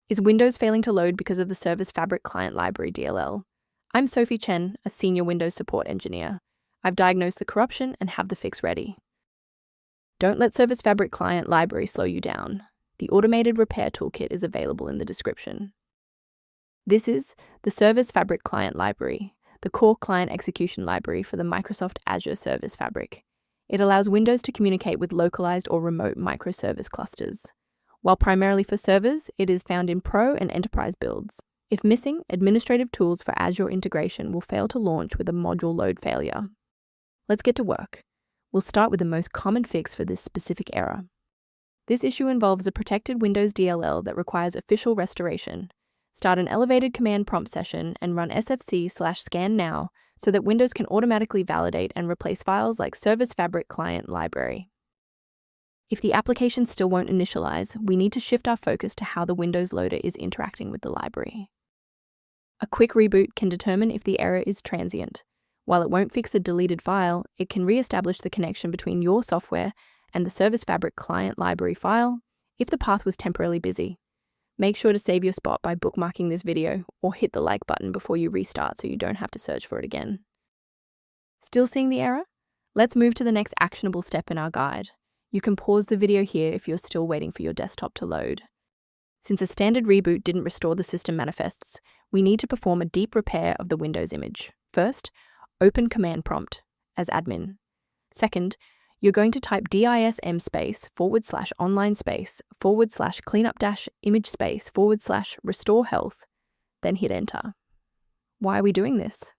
Is Windows failing to load because of the Service Fabric Client Library DLL? I'm Sophie Chen, a senior Windows support engineer. I've diagnosed the corruption and have the fix ready. Don't let Service Fabric Client Library slow you down. The automated repair toolkit is available in the description. This is the Service Fabric Client Library, the core client execution library for the Microsoft Azure Service Fabric. It allows Windows to communicate with localized or remote microservice clusters. While primarily for servers, it is found in Pro and Enterprise builds. If missing, administrative tools for Azure integration will fail to launch with a module load failure. Let's get to work. We'll start with the most common fix for this specific error. This issue involves a protected Windows DLL that requires official restoration. Start an elevated command prompt session and run sfc/scan now so that Windows can automatically validate and replace files like Service Fabric Client Library. If the application still won't initialize, we need to shift our focus to how the Windows loader is interacting with the library. A quick reboot can determine if the error is transient. While it won't fix a deleted file, it can re-establish the connection between your software and the Service Fabric Client Library file if the path was temporarily busy. Make sure to save your spot by bookmarking this video or hit the like button before you restart so you don't have to search for it again. Still seeing the error? Let's move to the next actionable step in our guide. You can pause the video here if you're still waiting for your desktop to load. Since a standard reboot didn't restore the system manifests, we need to perform a deep repair of the Windows image. First, open command prompt as admin. Second, you're going to type dism /online /cleanup -image /restore health, then hit enter. Why are we doing this?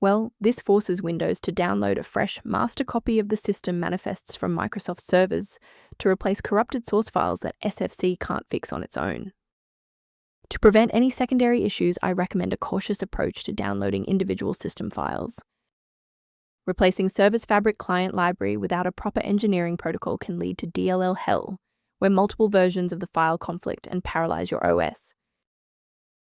Well, this forces Windows to download a fresh master copy of the system manifests from Microsoft servers to replace corrupted source files that SFC can't fix on its own. To prevent any secondary issues, I recommend a cautious approach to downloading individual system files. Replacing Service Fabric Client Library without a proper engineering protocol can lead to DLL hell, where multiple versions of the file conflict and paralyze your OS.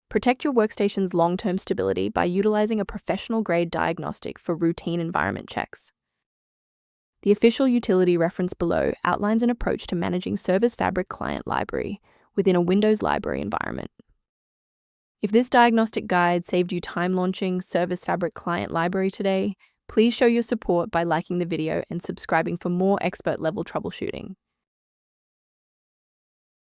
Protect your workstation's long-term stability by utilizing a professional-grade diagnostic for routine environment checks. The official utility reference below outlines an approach to managing Service Fabric Client Library within a Windows library environment. If this diagnostic guide saved you time launching Service Fabric Client Library today, please show your support by liking the video and subscribing for more expert-level troubleshooting.